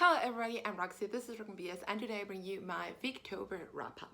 Hello everybody, I'm Roxy, this is recmebook&stuff, and today I bring you my Victober Wrap-Up.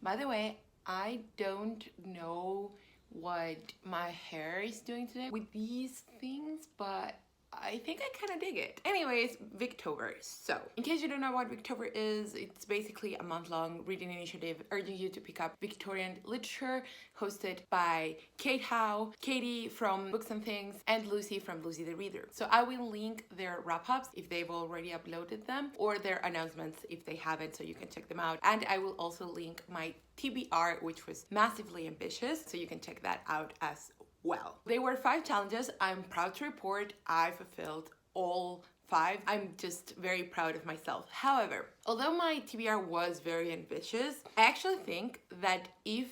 By the way, I don't know what my hair is doing today with these things, but I think I kind of dig it. Anyways, Victober. So, in case you don't know what Victober is, it's basically a month-long reading initiative urging you to pick up Victorian literature, hosted by Kate Howe, Katie from Books and Things, and Lucy from Lucy the Reader. So I will link their wrap-ups if they've already uploaded them, or their announcements if they haven't, so you can check them out. And I will also link my TBR, which was massively ambitious, so you can check that out as well. They were 5 challenges. I'm proud to report I fulfilled all 5. I'm just very proud of myself. However, although my TBR was very ambitious, I actually think that if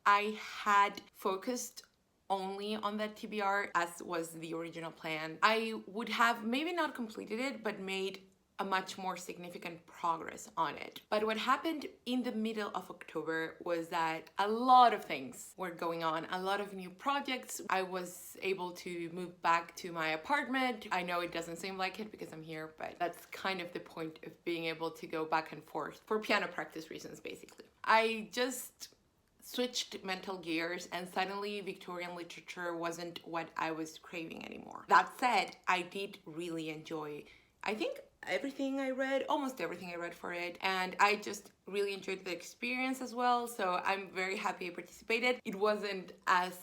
I had focused only on that TBR, as was the original plan, I would have maybe not completed it, but made a much more significant progress on it. But what happened in the middle of October was that a lot of things were going on, a lot of new projects. I was able to move back to my apartment. I know it doesn't seem like it because I'm here, but that's kind of the point of being able to go back and forth for piano practice reasons, basically. I just switched mental gears and suddenly Victorian literature wasn't what I was craving anymore. That said, I did really enjoy, I think, everything I read, almost everything I read for it, and I just really enjoyed the experience as well, so I'm very happy I participated. It wasn't as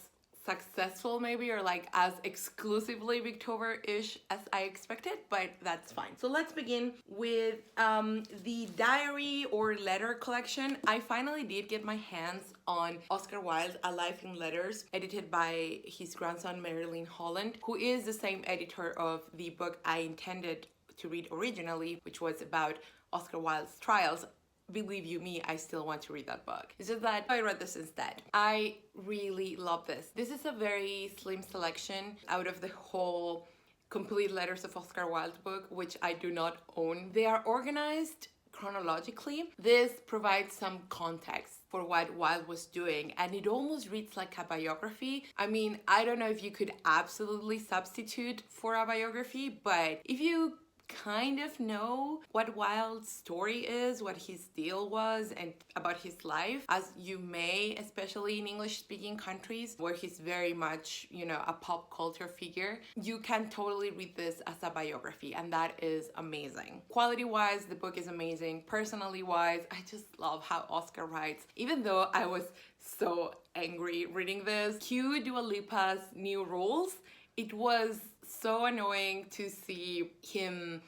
successful maybe, or like as exclusively Victober-ish as I expected, but that's fine. So let's begin with the diary or letter collection. I finally did get my hands on Oscar Wilde, A Life in Letters, edited by his grandson Merlin Holland, who is the same editor of the book I intended to read originally, which was about Oscar Wilde's trials. Believe you me, I still want to read that book. It's just that I read this instead. I really love this. This is a very slim selection out of the whole complete letters of Oscar Wilde book, which I do not own. They are organized chronologically. This provides some context for what Wilde was doing, and it almost reads like a biography. I mean, I don't know if you could absolutely substitute for a biography, but if you kind of know what Wilde's story is, what his deal was, and about his life, as you may, especially in English-speaking countries where he's very much, you know, a pop culture figure, you can totally read this as a biography, and that is amazing. Quality-wise, the book is amazing. Personally-wise, I just love how Oscar writes. Even though I was so angry reading this, cue Dua Lipa's New Rules, it was so annoying to see him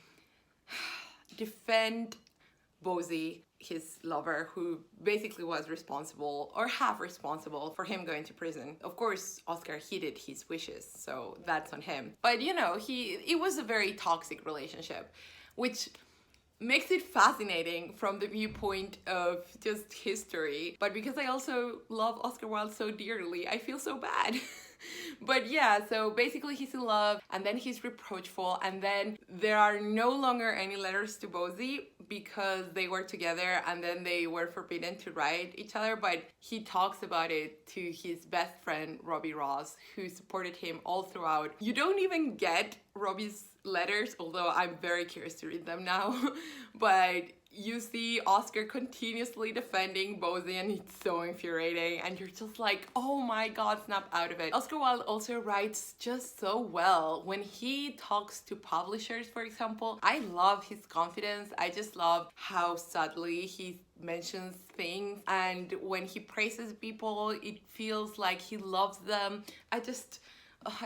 defend Bovary, his lover, who basically was responsible, or half responsible, for him going to prison. Of course, Oscar heeded his wishes, so that's on him. But you know, it was a very toxic relationship, which makes it fascinating from the viewpoint of just history. But because I also love Oscar Wilde so dearly, I feel so bad. But yeah, so basically he's in love, and then he's reproachful, and then there are no longer any letters to Bovary because they were together and then they were forbidden to write each other, but he talks about it to his best friend Robbie Ross, who supported him all throughout. You don't even get Robbie's letters, although I'm very curious to read them now, but you see Oscar continuously defending Bovary, and it's so infuriating, and you're just like, oh my god, snap out of it. Oscar Wilde also writes just so well. When he talks to publishers, for example, I love his confidence. I just love how subtly he mentions things, and when he praises people, it feels like he loves them. I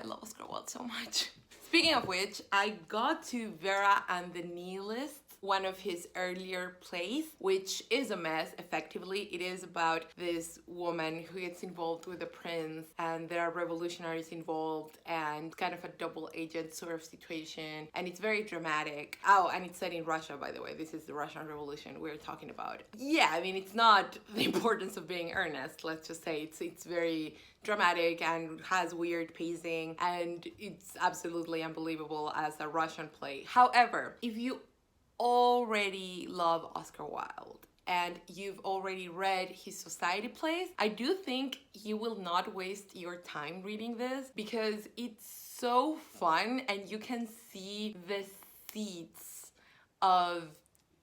love Oscar Wilde so much. Speaking of which, I got to Vera and The Nihilists, one of his earlier plays, which is a mess, effectively. It is about this woman who gets involved with a prince, and there are revolutionaries involved, and kind of a double agent sort of situation, and it's very dramatic. Oh, and it's set in Russia, by the way. This is the Russian Revolution we're talking about. Yeah, I mean, it's not the importance of being earnest, let's just say. It's very dramatic and has weird pacing, and it's absolutely unbelievable as a Russian play. However, if you already love Oscar Wilde and you've already read his society plays, I do think you will not waste your time reading this, because it's so fun, and you can see the seeds of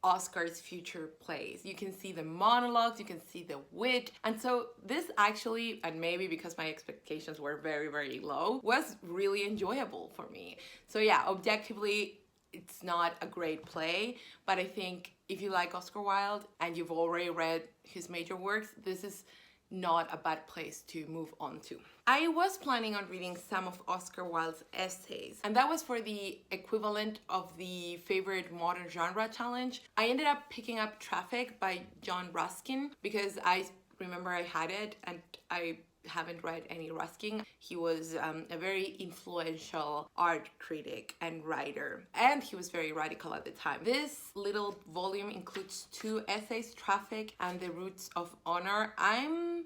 Oscar's future plays. You can see the monologues, you can see the wit. And so this actually, and maybe because my expectations were very, very low, was really enjoyable for me. So yeah, objectively, it's not a great play, but I think if you like Oscar Wilde and you've already read his major works, this is not a bad place to move on to. I was planning on reading some of Oscar Wilde's essays, and that was for the equivalent of the favorite modern genre challenge. I ended up picking up Traffic by John Ruskin because I remember I had it and I haven't read any Ruskin. He was a very influential art critic and writer, and he was very radical at the time. This little volume includes 2 essays, Traffic and The Roots of Honor. I'm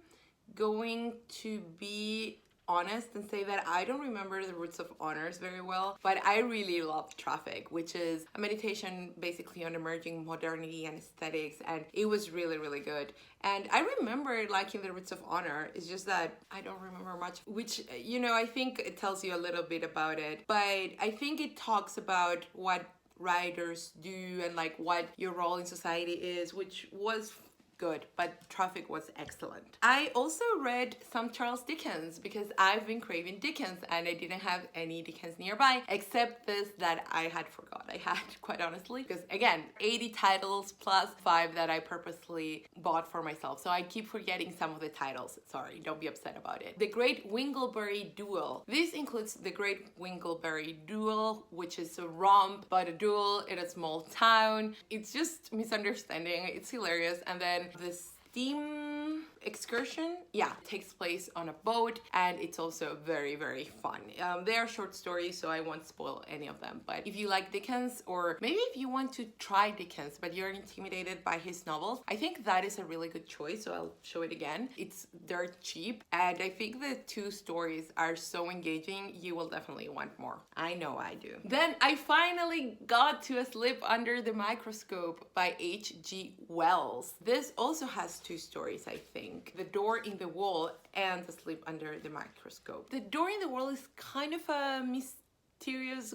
going to be honest and say that I don't remember The Roots of Honors very well, but I really love Traffic, which is a meditation basically on emerging modernity and aesthetics, and it was really, really good. And I remember liking The Roots of Honor. It's just that I don't remember much, which, you know, I think it tells you a little bit about it, but I think it talks about what writers do and like what your role in society is, which was good, but Traffic was excellent. I also read some Charles Dickens because I've been craving Dickens and I didn't have any Dickens nearby except this that I had forgot I had, quite honestly, because again, 80 titles plus 5 that I purposely bought for myself, so I keep forgetting some of the titles. Sorry, don't be upset about it. The Great Winglebery Duel. This includes The Great Winglebery Duel, which is a romp but a duel in a small town. It's just misunderstanding, it's hilarious. And then this steam excursion, yeah, takes place on a boat, and it's also very, very fun. They are short stories, so I won't spoil any of them, but if you like Dickens, or maybe if you want to try Dickens but you're intimidated by his novels, I think that is a really good choice, so I'll show it again. It's dirt cheap, and I think the 2 stories are so engaging, you will definitely want more. I know I do. Then I finally got to A Slip Under the Microscope by H.G. Wells. This also has 2 stories, I think. The Door in the Wall and A Slip Under the Microscope. The Door in the Wall is kind of a mysterious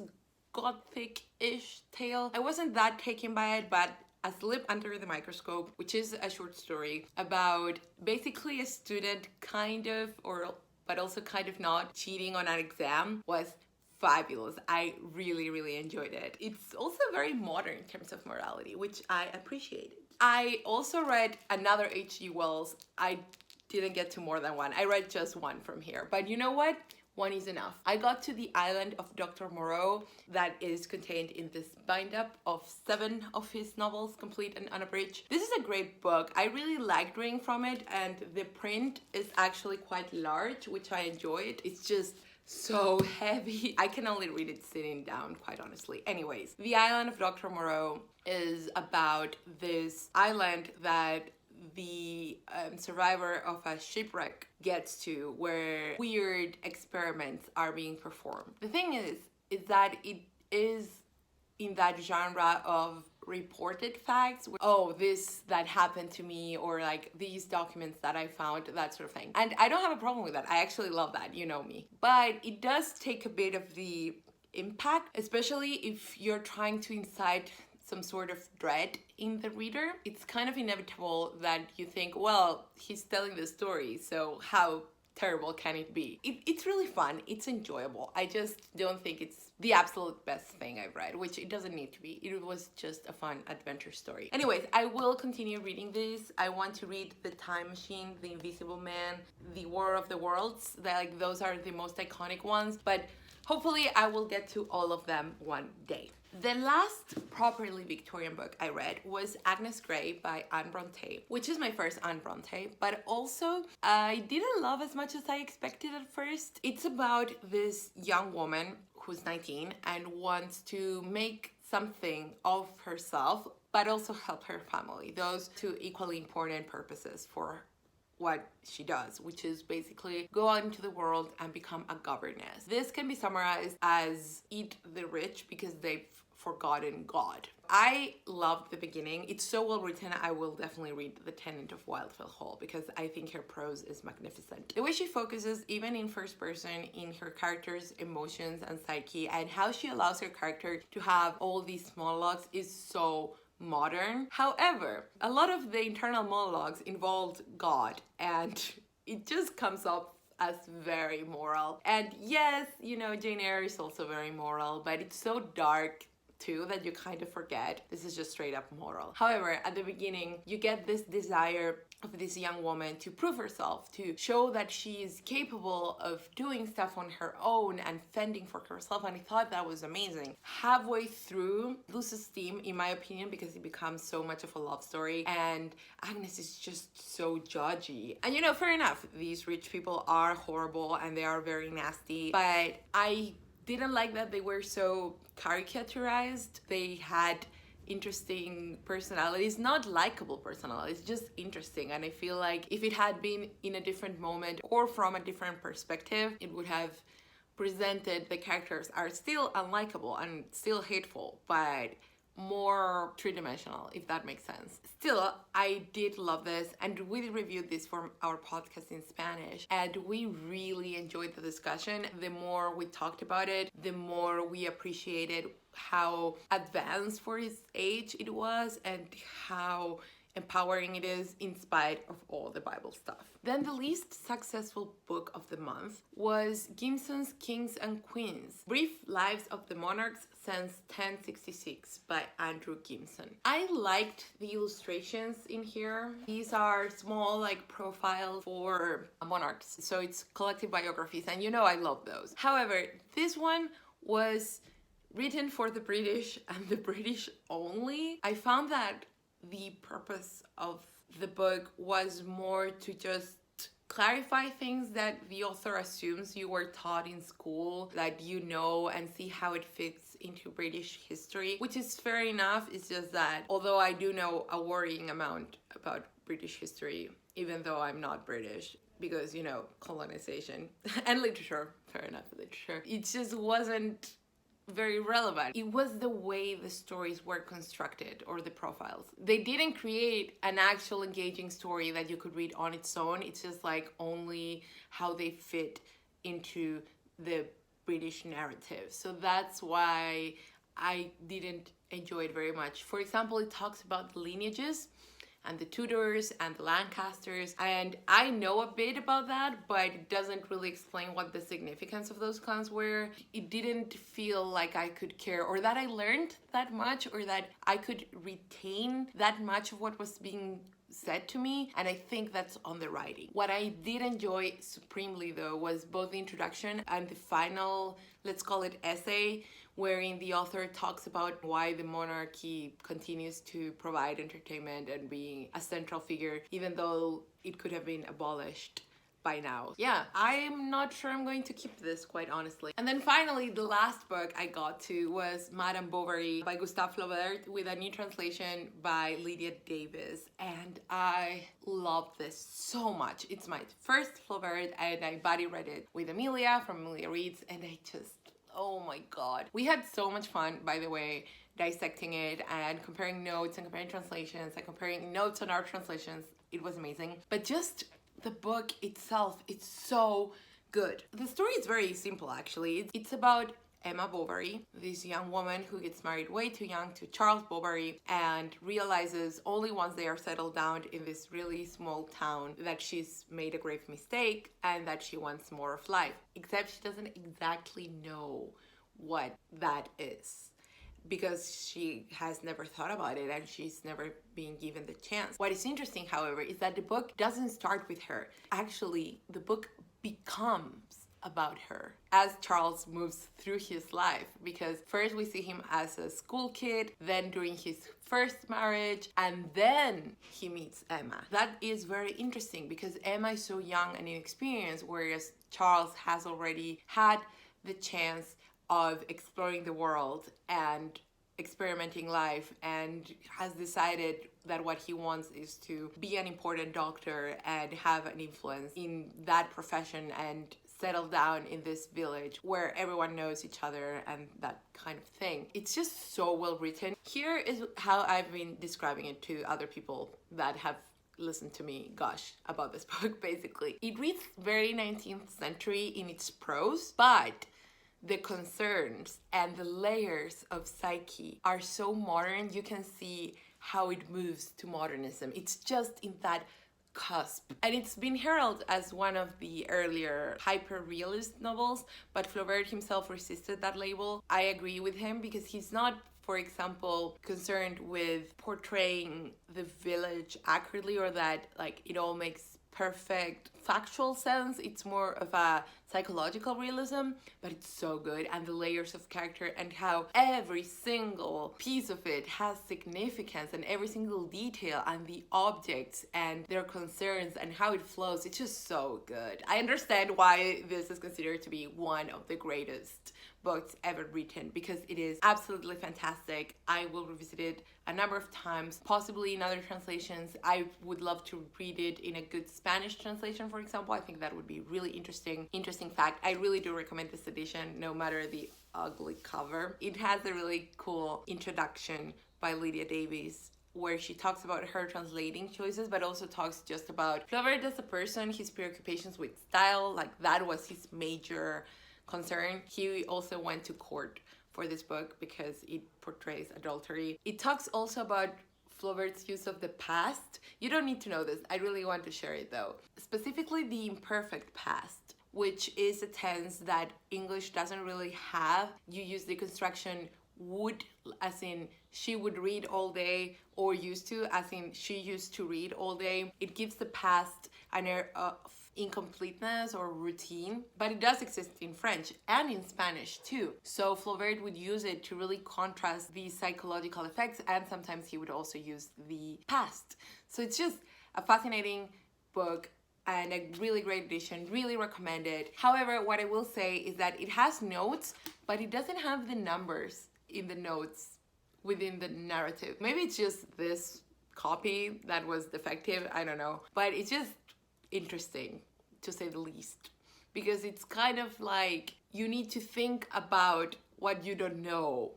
gothic-ish tale. I wasn't that taken by it, but A Slip Under the Microscope, which is a short story about basically a student kind of, but also kind of not, cheating on an exam, was fabulous. I really, really enjoyed it. It's also very modern in terms of morality, which I appreciated. I also read another H.G. Wells. I didn't get to more than 1. I read just 1 from here, but you know what? 1 is enough. I got to The Island of Dr. Moreau, that is contained in this bind-up of 7 of his novels, complete and unabridged. This is a great book. I really liked reading from it, and the print is actually quite large, which I enjoyed. It's just so heavy. I can only read it sitting down, quite honestly. Anyways, The Island of Dr. Moreau is about this island that the survivor of a shipwreck gets to, where weird experiments are being performed. The thing is that it is in that genre of reported facts, oh, this that happened to me, or like these documents that I found, that sort of thing. And I don't have a problem with that. I actually love that, you know me. But it does take a bit of the impact, especially if you're trying to incite some sort of dread in the reader. It's kind of inevitable that you think, well, he's telling the story, so how terrible can it be? It's really fun, it's enjoyable. I just don't think it's the absolute best thing I've read, which it doesn't need to be. It was just a fun adventure story. Anyways, I will continue reading this. I want to read The Time Machine, The Invisible Man, The War of the Worlds. Like, those are the most iconic ones, but hopefully I will get to all of them one day. The last properly Victorian book I read was Agnes Gray by Anne Brontë, which is my first Anne Brontë, but also I didn't love as much as I expected at first. It's about this young woman who's 19 and wants to make something of herself, but also help her family. Those 2 equally important purposes for what she does, which is basically go out into the world and become a governess. This can be summarized as eat the rich because they've forgotten god. I loved the beginning. It's so well written. I will definitely read The Tenant of Wildfell Hall because I think her prose is magnificent. The way she focuses, even in first person, in her character's emotions and psyche, and how she allows her character to have all these monologues is so modern. However, a lot of the internal monologues involved God, and it just comes up as very moral. And yes, you know, Jane Eyre is also very moral, but it's so dark too that you kind of forget this is just straight up moral. However, at the beginning, you get this desire of this young woman to prove herself, to show that she is capable of doing stuff on her own and fending for herself, and I thought that was amazing. Halfway through, loses steam, in my opinion, because it becomes so much of a love story, and Agnes is just so judgy. And you know, fair enough, these rich people are horrible and they are very nasty, but I didn't like that they were so caricaturized. They had interesting personalities, not likable personalities, just interesting. And I feel like if it had been in a different moment or from a different perspective, it would have presented the characters are still unlikable and still hateful, but more three-dimensional, if that makes sense. Still, I did love this, and we reviewed this for our podcast in Spanish, and we really enjoyed the discussion. The more we talked about it, the more we appreciated how advanced for his age it was and how empowering it is in spite of all the Bible stuff. Then the least successful book of the month was Gimson's Kings and Queens, Brief Lives of the Monarchs since 1066 by Andrew Gimson. I liked the illustrations in here. These are small like profiles for monarchs, so it's collective biographies, and you know I love those. However, this one was written for the British and the British only. I found that the purpose of the book was more to just clarify things that the author assumes you were taught in school, that you know, and see how it fits into British history, which is fair enough. It's just that although I do know a worrying amount about British history, even though I'm not British, because, you know, colonization and literature, fair enough, literature, it just wasn't very relevant. It was the way the stories were constructed, or the profiles. They didn't create an actual engaging story that you could read on its own. It's just like only how they fit into the British narrative. So that's why I didn't enjoy it very much. For example, it talks about the lineages and the Tudors and the Lancasters, and I know a bit about that, but it doesn't really explain what the significance of those clans were. It didn't feel like I could care, or that I learned that much, or that I could retain that much of what was being said to me, and I think that's on the writing. What I did enjoy supremely though was both the introduction and the final, let's call it essay, wherein the author talks about why the monarchy continues to provide entertainment and being a central figure, even though it could have been abolished by now. Yeah, I'm not sure I'm going to keep this, quite honestly. And then finally, the last book I got to was Madame Bovary by Gustave Flaubert, with a new translation by Lydia Davis. And I love this so much. It's my first Flaubert, and I buddy read it with Amelia from Amelia Reads, and I just, oh my god. We had so much fun, by the way, dissecting it and comparing notes and comparing translations and comparing notes on our translations. It was amazing. But just the book itself, it's so good. The story is very simple, actually. It's about Emma Bovary, this young woman who gets married way too young to Charles Bovary, and realizes only once they are settled down in this really small town that she's made a grave mistake and that she wants more of life. Except she doesn't exactly know what that is, because she has never thought about it and she's never been given the chance. What is interesting, however, is that the book doesn't start with her. Actually, the book becomes about her as Charles moves through his life, because first we see him as a school kid, then during his first marriage, and then he meets Emma. That is very interesting because Emma is so young and inexperienced, whereas Charles has already had the chance of exploring the world and experimenting life, and has decided that what he wants is to be an important doctor and have an influence in that profession and settle down in this village where everyone knows each other and that kind of thing. It's just so well written. Here is how I've been describing it to other people that have listened to me gush about this book, basically. It reads very 19th century in its prose, but the concerns and the layers of psyche are so modern. You can see how it moves to modernism. It's just in that cusp. And it's been heralded as one of the earlier hyper-realist novels, but Flaubert himself resisted that label. I agree with him because he's not, for example, concerned with portraying the village accurately or that like it all makes perfect factual sense. It's more of a psychological realism, but it's so good, and the layers of character and how every single piece of it has significance and every single detail and the objects and their concerns and how it flows. It's just so good. I understand why this is considered to be one of the greatest books ever written, because it is absolutely fantastic. I will revisit it a number of times, possibly in other translations. I would love to read it in a good Spanish translation, for example. I think that would be really interesting fact. I really do recommend this edition, no matter the ugly cover. It has a really cool introduction by Lydia Davis where she talks about her translating choices, but also talks just about Flaubert as a person, his preoccupations with style, like that was his major concern. He also went to court for this book because it portrays adultery. It talks also about Flaubert's use of the past. You don't need to know this. I really want to share it though. Specifically the imperfect past, which is a tense that English doesn't really have. You use the construction would, as in she would read all day, or used to, as in she used to read all day. It gives the past an air of incompleteness or routine, but it does exist in French and in Spanish too. So Flaubert would use it to really contrast these psychological effects, and sometimes he would also use the past. So it's just a fascinating book and a really great edition, really recommend it. However, what I will say is that it has notes, but it doesn't have the numbers in the notes within the narrative. Maybe it's just this copy that was defective, I don't know. But it's just interesting, to say the least, because it's kind of like you need to think about what you don't know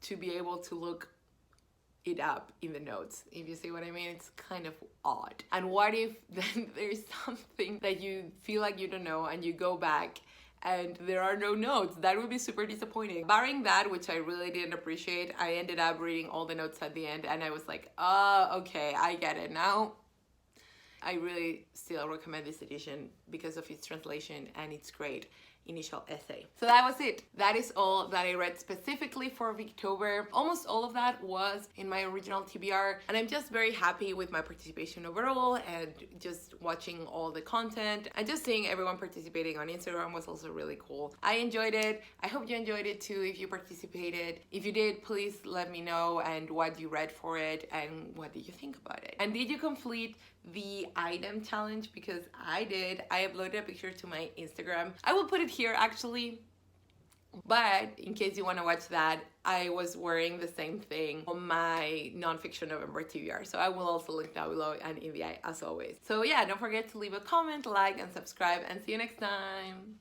to be able to look it up in the notes, if you see what I mean. It's kind of odd. And what if then there's something that you feel like you don't know and you go back and there are no notes? That would be super disappointing. Barring that, which I really didn't appreciate, I ended up reading all the notes at the end and I was like, oh, okay, I get it now. I really still recommend this edition because of its translation and its great initial essay. So that was it. That is all that I read specifically for Victober. Almost all of that was in my original TBR, and I'm just very happy with my participation overall, and just watching all the content and just seeing everyone participating on Instagram was also really cool. I enjoyed it. I hope you enjoyed it too if you participated. If you did, please let me know and what you read for it and what did you think about it. And did you complete the item challenge? Because I did. I uploaded a picture to my Instagram. I will put it here actually, but in case you want to watch that, I was wearing the same thing on my nonfiction November TBR, so I will also link down below and in the eye as always. So yeah, don't forget to leave a comment, like, and subscribe, and see you next time.